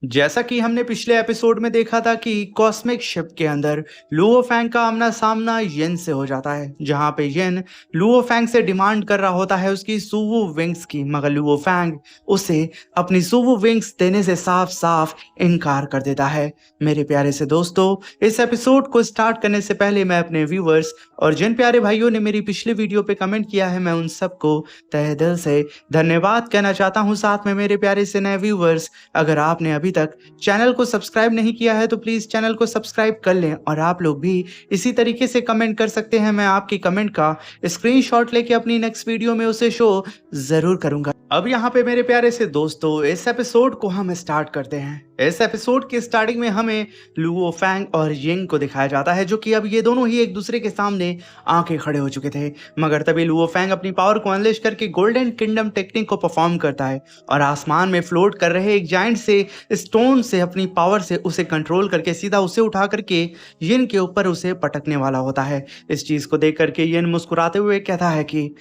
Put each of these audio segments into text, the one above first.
जैसा कि हमने पिछले एपिसोड में देखा था कि कॉस्मिक शिप के अंदर लुओ फैंग का आमना सामना येन से हो जाता है, जहां पे येन लुओ फैंग से डिमांड कर रहा होता है उसकी सुवु विंग्स की, मगर लुओ फैंग उसे अपनी सुवु विंग्स देने से साफ साफ इनकार कर देता है। मेरे प्यारे से दोस्तों, इस एपिसोड को स्टार्ट करने से पहले मैं अपने व्यूवर्स और जिन प्यारे भाइयों ने मेरी पिछली वीडियो पे कमेंट किया है, मैं उन सबको तहे दिल से धन्यवाद कहना चाहता हूँ। साथ में मेरे प्यारे से नए व्यूवर्स, अगर आपने अभी तक चैनल को सब्सक्राइब नहीं किया है तो प्लीज चैनल को सब्सक्राइब कर लें, और आप लोग भी इसी तरीके से कमेंट कर सकते हैं। मैं आपकी कमेंट का स्क्रीनशॉट लेके अपनी नेक्स्ट वीडियो में उसे शो जरूर करूंगा। अब यहाँ पे मेरे प्यारे से दोस्तों, इस एपिसोड को हम स्टार्ट करते हैं। इस एपिसोड की स्टार्टिंग में हमें लुओ फैंग और यिंग को दिखाया जाता है, जो कि अब ये दोनों ही एक दूसरे के सामने आके खड़े हो चुके थे। मगर तभी लुओ फैंग अपनी पावर को अनलेश करके गोल्डन किंगडम टेक्निक को परफॉर्म करता है और आसमान में फ्लोट कर रहे एक जाइंट से स्टोन से अपनी पावर से उसे कंट्रोल करके सीधा उसे उठा करके यिन के ऊपर उसे पटकने वाला होता है। इस चीज को देख करके यिन मुस्कुराते हुए कहता है कि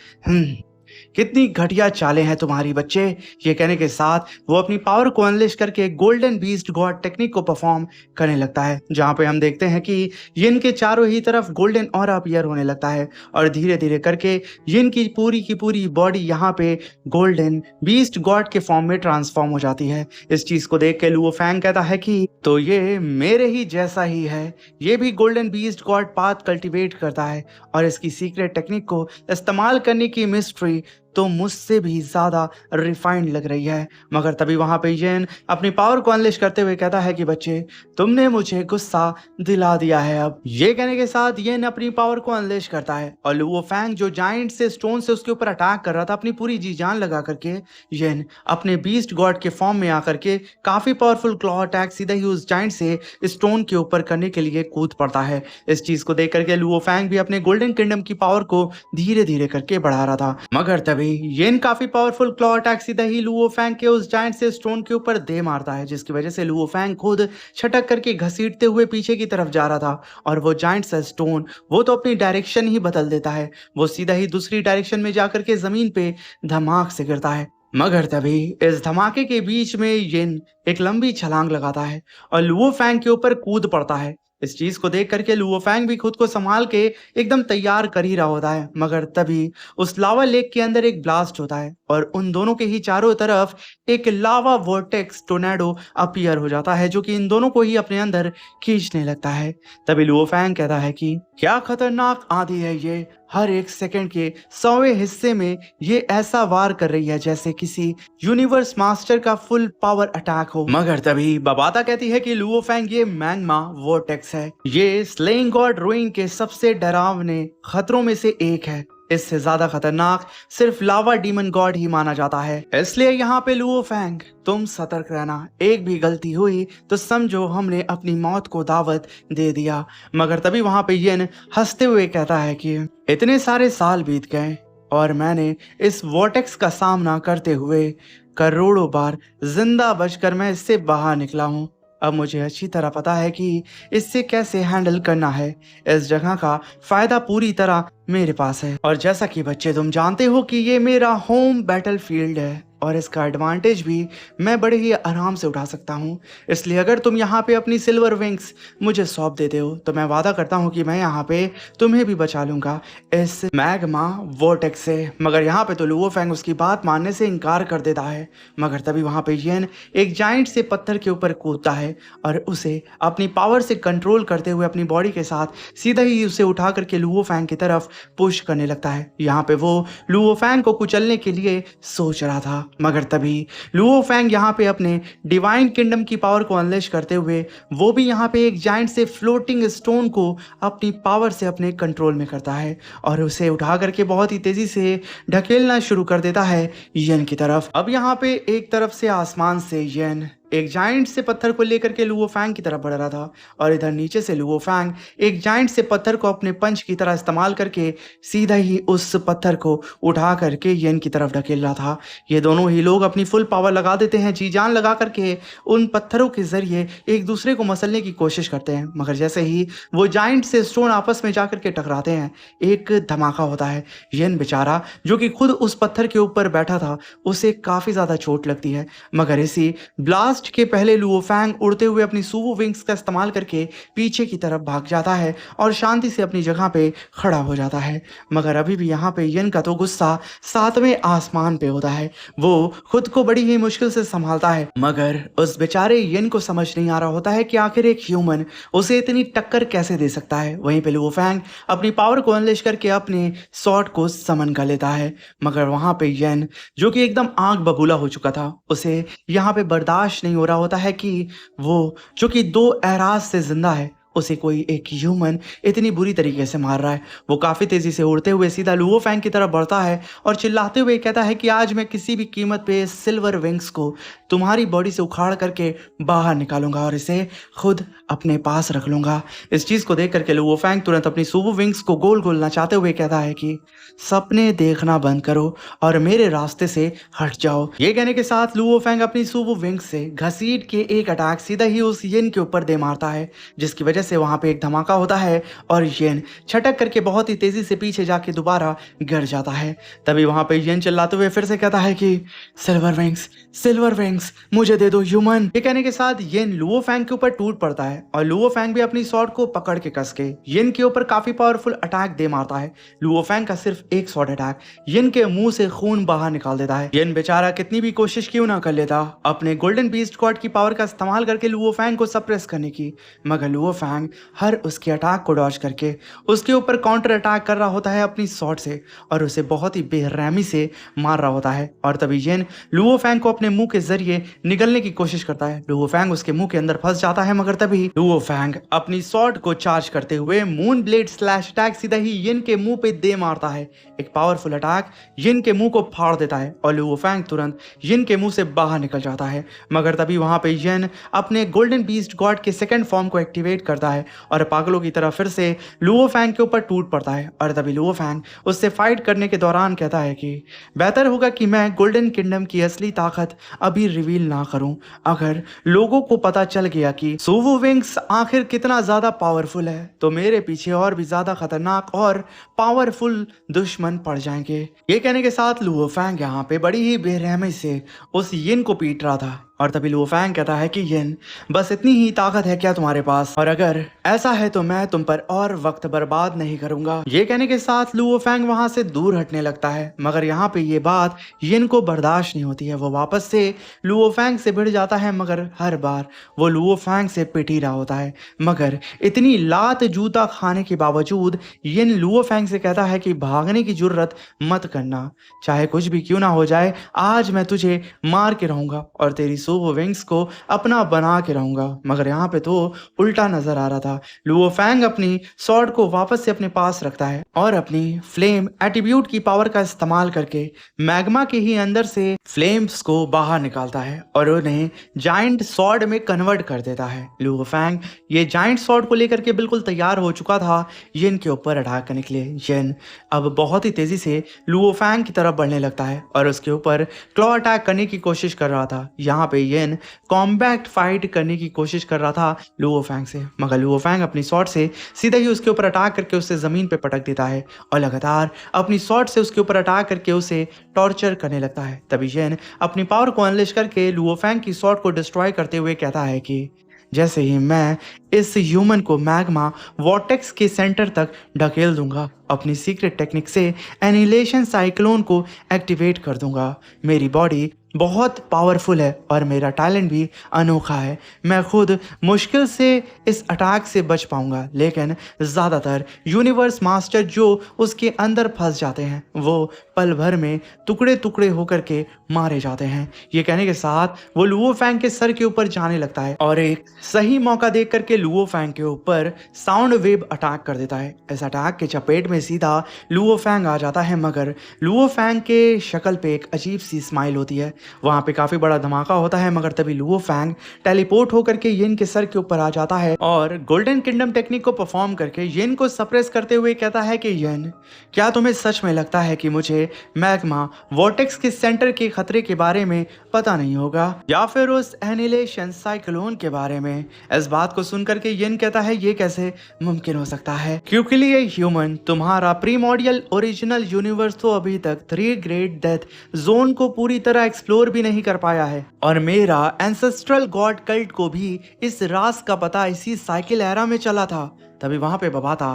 कितनी घटिया चालें हैं तुम्हारी बच्चे। ये कहने के साथ वो अपनी पावर को अनलेश करके गोल्डन बीस्ट गॉड टेक्निक को परफॉर्म करने लगता है, जहां पे हम देखते हैं कि यिन के चारों ही तरफ गोल्डन ऑरा अपीयर होने लगता है और धीरे धीरे करके यिन की पूरी बॉडी यहाँ पे गोल्डन बीस्ट गॉड के फॉर्म में ट्रांसफॉर्म हो जाती है। इस चीज को देख के लुओ फैंग कहता है कि तो ये मेरे ही जैसा ही है, ये भी golden beast God path cultivate करता है और इसकी सीक्रेट टेक्निक को इस्तेमाल करने की मिस्ट्री तो मुझसे भी ज्यादा रिफाइंड लग रही है। मगर तभी वहां पे येन अपनी पावर को अनलेश करते हुए कहता है कि बच्चे, तुमने मुझे गुस्सा दिला दिया है। अब ये कहने के साथ येन अपनी पावर को अनलेश करता है और लुओ फैंग जो जाइंट से स्टोन से उसके ऊपर अटैक कर रहा था, अपनी पूरी जी जान लगा करके येन अपने बीस्ट गॉड के फॉर्म में आकर के काफी पावरफुल क्लॉ अटैक सीधा ही उस जाइंट से स्टोन के ऊपर करने के लिए कूद पड़ता है। इस चीज को देख करके लुओ फैंग भी अपने गोल्डन किंगडम की पावर को धीरे धीरे करके बढ़ा रहा था। मगर तभी येन काफी पावरफुल क्लॉ अटैक सीधा ही लुओ फैंग के उस जायंट से स्टोन के ऊपर दे मारता है, जिसकी वजह से लुओ फैंग खुद छटक करके घसीटते हुए पीछे की तरफ जा रहा था और वो जायंट सा स्टोन वो तो अपनी डायरेक्शन ही बदल देता है। वो सीधा ही दूसरी डायरेक्शन में जाकर के जमीन पे धमाक से गिरता है। मगर तभी इस धमाके के बीच में येन एक लंबी छलांग लगाता है और लुओ फैंग के ऊपर कूद पड़ता है। इस चीज को देख करके लुओ फैंग भी खुद को संभाल के एकदम तैयार कर ही रहा होता है। मगर तभी उस लावा लेक के अंदर एक ब्लास्ट होता है और उन दोनों के ही चारों तरफ एक लावा वोर्टेक्स टोर्नेडो अपीयर हो जाता है, जो कि इन दोनों को ही अपने अंदर खींचने लगता है। तभी लुओ फैंग कहता है कि क्या खतरनाक आंधी है ये, हर एक सेकंड के 100वें हिस्से में ये ऐसा वार कर रही है जैसे किसी यूनिवर्स मास्टर का फुल पावर अटैक हो। मगर तभी बबाता कहती है कि लुओ फैंग ये मैग्मा वोर्टेक्स है, ये स्लेइंग गॉड रुइन के सबसे डरावने खतरों में से एक है। इससे ज्यादा खतरनाक सिर्फ लावा डीमन गॉड ही माना जाता है। इसलिए यहाँ पे लुओ फैंग तुम सतर्क रहना, एक भी गलती हुई तो समझो हमने अपनी मौत को दावत दे दिया। मगर तभी वहां पे येन हंसते हुए कहता है कि इतने सारे साल बीत गए और मैंने इस वॉर्टेक्स का सामना करते हुए करोड़ों बार जिंदा बचकर मैं इससे बाहर निकला हूँ। अब मुझे अच्छी तरह पता है कि इससे कैसे हैंडल करना है। इस जगह का फायदा पूरी तरह मेरे पास है और जैसा कि बच्चे तुम जानते हो कि ये मेरा होम बैटल फील्ड है और इसका एडवांटेज भी मैं बड़े ही आराम से उठा सकता हूँ। इसलिए अगर तुम यहाँ पे अपनी सिल्वर विंग्स मुझे सौंप देते हो तो मैं वादा करता हूँ कि मैं यहाँ पे तुम्हें भी बचा लूंगा इस मैग्मा वोर्टेक्स से। मगर यहाँ पे तो लुओ फैंग उसकी बात मानने से इनकार कर देता है। मगर तभी वहाँ पे येन एक जाइंट से पत्थर के ऊपर कूदता है और उसे अपनी पावर से कंट्रोल करते हुए अपनी बॉडी के साथ सीधा ही उसे उठा करके लुओ फैंग की तरफ पुश करने लगता है। यहाँ पे वो लुओ फैंग को कुचलने के लिए सोच रहा था। मगर तभी लुओ फैंग यहाँ पे अपने डिवाइन किंगडम की पावर को अनलेश करते हुए वो भी यहाँ पे एक जाइंट से फ्लोटिंग स्टोन को अपनी पावर से अपने कंट्रोल में करता है और उसे उठा करके बहुत ही तेजी से ढकेलना शुरू कर देता है येन की तरफ। अब यहाँ पे एक तरफ से आसमान से येन एक जाइंट से पत्थर को लेकर के लुओ फैंग की तरफ बढ़ रहा था और इधर नीचे से लुओ फैंग एक जाइंट से पत्थर को अपने पंच की तरह इस्तेमाल करके सीधा ही उस पत्थर को उठा करके येन की तरफ ढकेल रहा था। ये दोनों ही लोग अपनी फुल पावर लगा देते हैं, जी जान लगा करके उन पत्थरों के जरिए एक दूसरे को मसलने की कोशिश करते हैं। मगर जैसे ही वो जाइंट से स्टोन आपस में जाकर के टकराते हैं, एक धमाका होता है। येन बेचारा जो कि खुद उस पत्थर के ऊपर बैठा था, उसे काफी ज्यादा चोट लगती है। मगर इसी ब्लास्ट ब्लास्ट के पहले लुओ फैंग उड़ते हुए अपनी सुवो विंग्स का इस्तेमाल करके पीछे की तरफ भाग जाता है और शांति से अपनी जगह पे खड़ा हो जाता है। मगर अभी भी यहाँ पे यन का तो गुस्सा सातवें आसमान पे होता है। वो खुद को बड़ी ही मुश्किल से संभालता है, मगर उस बेचारे यन को समझ नहीं आ रहा होता है कि आखिर एक ह्यूमन उसे इतनी टक्कर कैसे दे सकता है। वहीं पे लुओ फैंग अपनी पावर को अनलेश करके अपने स्वॉर्ड को समन कर लेता है, मगर वहां पे यन जो कि एकदम आग बबूला हो चुका था, उसे यहाँ पे बर्दाश्त नहीं हो रहा होता है कि वो जो कि दो एराज से जिंदा है उसे कोई एक ह्यूमन इतनी बुरी तरीके से मार रहा है। वो काफी तेजी से उड़ते हुए सीधा लुओ फैंग की तरफ बढ़ता है और चिल्लाते हुए कहता है कि आज मैं किसी भी कीमत पे सिल्वर विंग्स को तुम्हारी बॉडी से उखाड़ करके बाहर निकालूंगा और इसे खुद अपने पास रख लूंगा। इस चीज को देख करके लुओ फैंग तुरंत अपनी सुवो विंग्स को गोल गोल नचाते हुए कहता है कि सपने देखना बंद करो और मेरे रास्ते से हट जाओ। ये कहने के साथ लुओ फैंग अपनी सुवो विंग्स से घसीट के एक अटैक सीधा ही उस येन के ऊपर दे मारता है, जिसकी वजह से वहां पे एक धमाका होता है और येन छटक करके बहुत ही तेजी से पीछे जाके दोबारा गिर जाता है। तभी वहां पे येन चिल्लाते हुए फिर से कहता है कि सिल्वर विंग्स मुझे दे दो ह्यूमन। ये कहने के साथ येन लुओ फैंग के ऊपर टूट पड़ता है और लुओ फैंग भी अपनी स्वॉर्ड को पकड़ के कस के येन के ऊपर काफी पावरफुल अटैक दे मारता है। लुओ फैंग का सिर्फ एक स्वॉर्ड अटैक येन के मुंह से खून बाहर निकाल देता है। येन बेचारा कितनी भी कोशिश क्यों ना कर लेता अपने गोल्डन बीस्ट गॉड की पावर का इस्तेमाल करके लुओ फैंग को सप्रेस करने की, मगर लुओ फैंग हर उसके अटैक को डॉज करके उसके ऊपर काउंटर अटैक कर रहा होता है अपनी स्वॉर्ड से और उसे बहुत ही बेरहमी से मार रहा होता है। और तभी येन लुओ फैंग को अपने मुंह के जरिए निगलने की कोशिश करता है। लुओ फैंग उसके मुंह के अंदर फंस जाता है, मगर तभी लुओ फैंग अपनी स्वॉर्ड को चार्ज करते हुए मून ब्लेड स्लैश अटैक सीधा ही येन के मुंह पे दे मारता है। एक पावरफुल अटैक येन के मुंह को फाड़ देता है और लुओ फैंग तुरंत येन के मुंह से बाहर निकल जाता है। मगर तभी वहां पे येन अपने गोल्डन बीस्ट गॉड के सेकंड फॉर्म को एक्टिवेट करता है और पागलों की तरह फिर से लुओ फैंग के ऊपर टूट पड़ता है। और तभी लुओ फैंग उससे फाइट करने के दौरान कहता है कि बेहतर होगा कि मैं गोल्डन किंगडम की असली ताकत अभी रिवील ना करूं। अगर लोगों को पता चल गया कि सुवो विंग्स आखिर कितना ज्यादा पावरफुल है तो मेरे पीछे और भी ज्यादा खतरनाक और पावरफुल दुश्मन पड़ जाएंगे। ये कहने के साथ लुओ फैंग यहाँ पे बड़ी ही बेरहमी से उस येन को पीट रहा था और तभी लुओ फैंग कहता है कि येन बस इतनी ही ताकत है क्या तुम्हारे पास, और अगर ऐसा है तो मैं तुम पर और वक्त बर्बाद नहीं करूंगा। ये कहने के साथ लुओ फैंग वहां से दूर हटने लगता है, मगर यहाँ पे ये बात येन को बर्दाश्त नहीं होती है। वो वापस से लुओ फैंग से भिड़ जाता है, मगर हर बार वो लुओ फैंग से पिट ही रहा होता है। मगर इतनी लात जूता खाने के बावजूद येन लुओ फैंग से कहता है कि भागने की जरूरत मत करना, चाहे कुछ भी क्यों ना हो जाए आज मैं तुझे मार के रहूंगा और तेरी सुवो विंग्स को अपना बना के रहूंगा। मगर यहाँ पे तो उल्टा नजर आ रहा था। लुओ फैंग अपनी स्वॉर्ड को वापस से अपने पास रखता है और अपनी फ्लेम एट्रीब्यूट की पावर का इस्तेमाल करके मैग्मा के ही अंदर से फ्लेम्स को बाहर निकालता है और उन्हें जाइंट स्वॉर्ड में कन्वर्ट कर देता है। लुओ फैंग ये जाइंट स्वॉर्ड को लेकर के बिल्कुल तैयार हो चुका था येन के ऊपर अटैक करने के लिए। येन अब बहुत ही तेजी से लुओ फैंग की तरफ बढ़ने लगता है और उसके ऊपर क्लॉ अटैक करने की कोशिश कर रहा था। यहाँ पे येन कॉम्बैक्ट फाइट करने की कोशिश कर रहा था लुओ फैंग से, मगर लुओ फैंग अपनी स्वॉर्ड से सीधा ही उसके ऊपर अटैक करके उसे जमीन पे पटक देता है और लगातार अपनी स्वॉर्ड से उसके ऊपर अटैक करके उसे टॉर्चर करने लगता है। तभी येन अपनी पावर को अनलेश करके लुओ फैंग की स्वॉर्ड को डिस्ट्रॉय करते हुए कहता है कि जैसे ही मैं इस ह्यूमन को मैग्मा वॉर्टेक्स के सेंटर तक ढकेल दूंगा, अपनी सीक्रेट टेक्निक से एनिहिलेशन साइक्लोन को एक्टिवेट कर दूंगा। मेरी बॉडी बहुत पावरफुल है और मेरा टैलेंट भी अनोखा है। मैं खुद मुश्किल से इस अटैक से बच पाऊंगा, लेकिन ज़्यादातर यूनिवर्स मास्टर जो उसके अंदर फंस जाते हैं वो पल भर में टुकड़े टुकड़े होकर के मारे जाते हैं। ये कहने के साथ वो लुओ फैंग के सर के ऊपर जाने लगता है और एक सही मौका देख करके लुओ फैंग के ऊपर साउंड वेव अटैक कर देता है। इस अटैक के चपेट में सीधा लुओ फैंग आ जाता है, मगर लुओ फैंग के शक्ल पे एक अजीब सी स्माइल होती है। वहां पे काफी बड़ा धमाका होता है, मगर तभी लुओ फैंग टेलीपोर्ट होकर के येन के सर के ऊपर आ जाता है और गोल्डन किंगडम टेक्निक को परफॉर्म करके येन को सप्रेस करते हुए कहता है कि येन क्या तुम्हें सच में लगता है कि मुझे मैग्मा वॉर्टेक्स के सेंटर के खतरे के बारे में पता नहीं होगा या फिर उस एनिहिलेशन साइक्लोन के बारे में? इस बात को सुनकर के येन कहता है ये कैसे मुमकिन हो सकता है, क्योंकि ये ह्यूमन तुम्हारा प्रीमोडियल ओरिजिनल यूनिवर्स तो अभी तक 3 ग्रेट डेथ जोन को पूरी तरह एक्सप्लोर भी नहीं कर पाया है और मेरा एंसेस्ट्रल गॉड कल्ट को भी इस राज का पता इसी साइकिल एरा में चला था। तभी वहां पे बबाता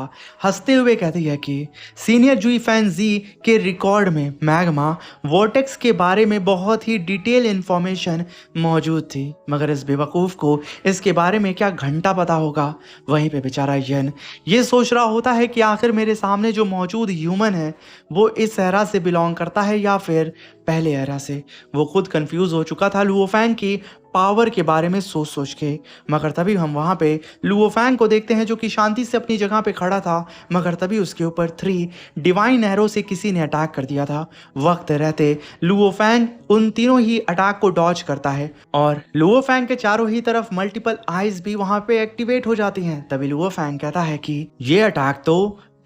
हंसते हुए कहती है कि सीनियर जुई फैन जी के रिकॉर्ड में मैग्मा वोर्टेक्स के बारे में बहुत ही डिटेल इंफॉर्मेशन मौजूद थी, मगर इस बेवकूफ़ को इसके बारे में क्या घंटा पता होगा। वहीं पे बेचारा यन ये सोच रहा होता है कि आखिर मेरे सामने जो मौजूद ह्यूमन है वो इस एरा से बिलोंग करता है या फिर पहले एरा से। वो खुद कंफ्यूज हो चुका था लुओफैंग की पावर के बारे में सोच सोच के। मगर तभी हम वहाँ पे लुओफैंग को देखते हैं जो कि शांति से अपनी जगह पे खड़ा था, मगर तभी उसके ऊपर 3 डिवाइन एरो से किसी ने अटैक कर दिया था। वक्त रहते लुओफैंग उन तीनों ही अटैक को डॉज करता है और लुओफैंग के चारों ही तरफ मल्टीपल आइज भी वहाँ पे एक्टिवेट हो जाती हैं। तभी लुओफैंग कहता है कि ये अटैक तो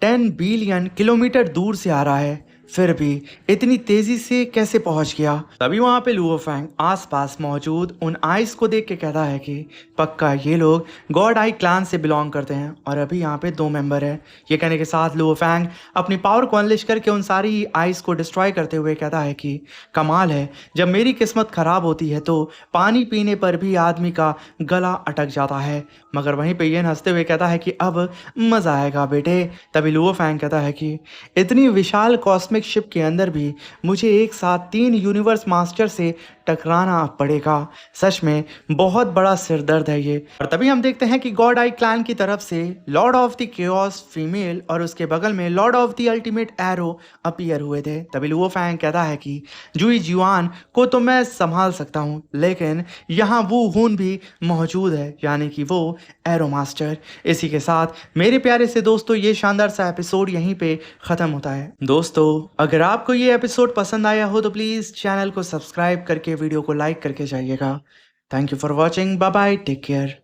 10 बिलियन किलोमीटर दूर से आ रहा है, फिर भी इतनी तेजी से कैसे पहुंच गया। तभी वहां पे लुओफैंग आसपास मौजूद उन आइस को देख के कहता है कि पक्का ये लोग गॉड आई क्लान से बिलोंग करते हैं और अभी यहाँ पे 2 मेंबर हैं। ये कहने के साथ लुओफैंग अपनी पावर को अनलिश करके उन सारी ही आइस को डिस्ट्रॉय करते हुए कहता है कि कमाल है, जब मेरी किस्मत खराब होती है तो पानी पीने पर भी आदमी का गला अटक जाता है। मगर वहीं पे ये हंसते हुए कहता है कि अब मजा आएगा बेटे। तभी लुओफैंग कहता है कि इतनी विशाल कॉस्मिक शिप के अंदर भी मुझे एक साथ 3 यूनिवर्स मास्टर से टकराना पड़ेगा। सच में बहुत बड़ा सिरदर्द है ये। और तभी हम देखते हैं कि गॉड आई क्लैन की तरफ से Lord of the chaos female और उसके बगल में Lord of the ultimate arrow appear हुए थे। तभी लुओफैंग कहता है कि जुई जुआन को तो मैं संभाल सकता हूँ, लेकिन यहाँ वो हून भी मौजूद है, यानी कि वो एरो मास्टर। इसी के साथ मेरे प्यारे से दोस्तों ये शानदार सा एपिसोड यहीं पे ख़त्म होता है। दोस्तों अगर आपको ये एपिसोड पसंद आया हो तो प्लीज़ चैनल को सब्सक्राइब करके वीडियो को लाइक करके जाइएगा। Thank you for watching, bye bye, take care.